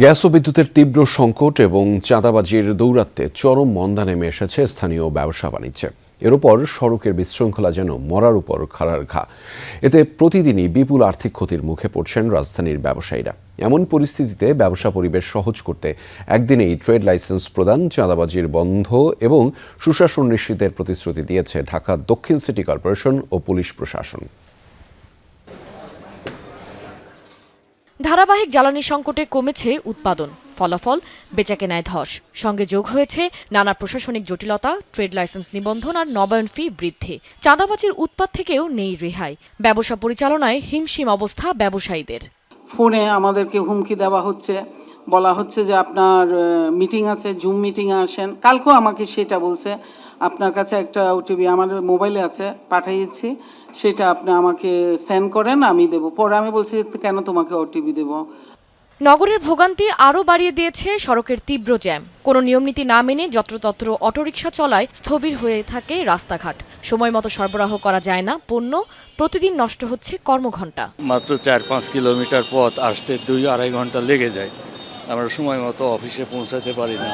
Gas ও বিদ্যুতের তীব্র সংকট এবং চাঁদাবাজির দৌরাত্ম্যে চরম মন্দা নেমে এসেছে স্থানীয় ব্যবসা বাণিজ্যে। এর উপর সড়কের বিশৃঙ্খলা যেন মরার উপর খাড়ার ঘা। এতে প্রতিদিনই বিপুল আর্থিক ক্ষতির মুখে পড়ছেন রাজধানীর ব্যবসায়ীরা। এমন পরিস্থিতিতে ব্যবসা পরিবেশ সহজ করতে একদিনেই ট্রেড লাইসেন্স প্রদান, চাঁদাবাজির বন্ধ এবং সুশাসন নিশ্চিতের প্রতিশ্রুতি দিয়েছে ঢাকা দক্ষিণ সিটি কর্পোরেশন ও পুলিশ প্রশাসন। ধারাবাহিক জ্বালানি সংকটে কমেছে উৎপাদন, ফলাফল বেচাকেনায় ধস। সঙ্গে যোগ হয়েছে নানা প্রশাসনিক জটিলতা, ট্রেড লাইসেন্স নিবন্ধন আর নবায়ন ফি বৃদ্ধি। চাঁদাবাজির উৎপাত থেকেও নেই রেহাই। ব্যবসা পরিচালনায় হিমশিম অবস্থা ব্যবসায়ীদের। ফোনে আমাদেরকে হুমকি দেওয়া হচ্ছে, বলা হচ্ছে যে আপনার মিটিং আছে, জুম মিটিংয়ে আসেন। কালকেও আমাকে সেটা বলছে, আপনার কাছে একটা ওটিপি আমার মোবাইলে আছে, পাঠিয়েছি, সেটা আপনি আমাকে সেন্ড করেন, আমি দেবো। পরে আমি বলছি কেন তোমাকে ওটিপি দেবো। নগরের ভোগান্তি আরও বাড়িয়ে দিয়েছে সড়কের তীব্র জ্যাম। কোনো নিয়মনীতি না মেনে যত্রতত্র অটোরিকশা চলায় স্থবির হয়ে থাকে রাস্তাঘাট। সময় মতো সরবরাহ করা যায় না পণ্য, প্রতিদিন নষ্ট হচ্ছে কর্মঘণ্টা। মাত্র 4-5 কিলোমিটার পথ আসতে 2-2.5 ঘন্টা লেগে যায়। আমরা সময় মতো অফিসে পৌঁছাতে পারি না।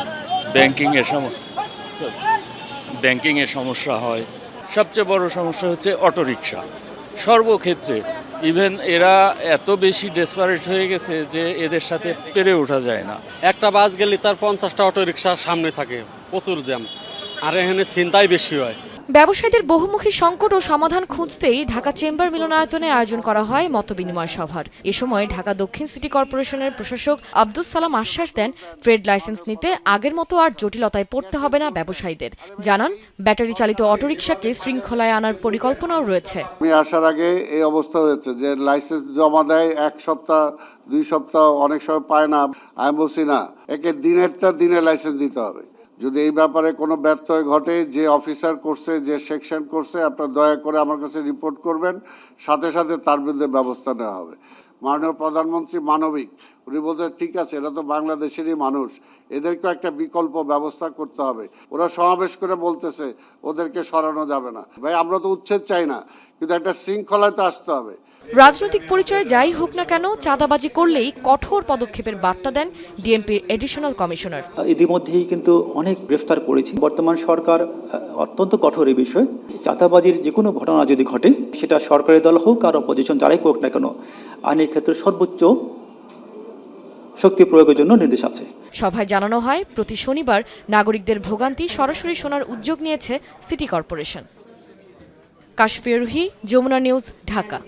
ব্যাংকিংয়ের সমস্যা হয়। সবচেয়ে বড় সমস্যা হচ্ছে অটোরিকশা। সর্বক্ষেত্রে ইভেন এরা এত বেশি ডেসপারেট হয়ে গেছে যে এদের সাথে পেরে ওঠা যায় না। একটা বাস গেলে তার 50টা অটোরিকশা সামনে থাকে, প্রচুর জ্যাম। আর এখানে ছিনতাই বেশি হয়। ব্যবসায়ীদের বহুমুখী সংকট ও সমাধান খুঁজতেই ঢাকা চেম্বার মিলনায়তনে আয়োজন করা হয় মতবিনিময় সভার। এ সময় ঢাকা দক্ষিণ সিটি কর্পোরেশনের প্রশাসক আব্দুস সালাম আশ্বাস দেন, ট্রেড লাইসেন্স নিতে আগের মতো আর জটিলতায় পড়তে হবে না ব্যবসায়ীদের। জানান, ব্যাটারি চালিত অটোরিকশাকে শৃঙ্খলায় আনার পরিকল্পনাও রয়েছে। আমি আসার আগে এই অবস্থা হয়েছে যে লাইসেন্স জমা দেয় 1 সপ্তাহ 2 সপ্তাহ, অনেক সময় পায় না। আমি বলছি না, একে দিনেরটা দিনে লাইসেন্স দিতে হবে। যদি এই ব্যাপারে কোনো ব্যত্যয় ঘটে, যে অফিসার করছে, যে সেকশন করছে, আপনার দয়া করে আমার কাছে রিপোর্ট করবেন, সাথে সাথে তার বিরুদ্ধে ব্যবস্থা নেওয়া হবে। মাননীয় প্রধানমন্ত্রী মানবিক, উনি বলতে ঠিক আছে, এরা তো বাংলাদেশেরই মানুষ, এদেরকেও একটা বিকল্প ব্যবস্থা করতে হবে। ওরা সমাবেশ করে বলতেছে ওদেরকে সরানো যাবে না। ভাই, আমরা তো উচ্ছেদ চাই না, কিন্তু একটা শৃঙ্খলায় তো আসতে হবে। রাজনৈতিক পরিচয় যাই হোক না কেন, চাঁদাবাজি করলেই কঠোর পদক্ষেপের বার্তা দেন ডিএমপির এডিশনাল কমিশনার। ইতিমধ্যেই কিন্তু অনেক গ্রেফতার করেছি। বর্তমান সরকার অত্যন্ত কঠোর এই বিষয়ে। চাঁদাবাজির যে কোনো ঘটনা যদি ঘটে, সেটা সরকারি দল হোক আর অপোজিশন যারাই হোক না কেন, আইনের ক্ষেত্রে সর্বোচ্চ শক্তি প্রয়োগের জন্য নির্দেশ আছে। সভায় জানানো হয়, প্রতি শনিবার নাগরিকদের ভোগান্তি সরাসরি শোনার উদ্যোগ নিয়েছে city corporation. Kashfia Ruhi, Jamuna news, Dhaka.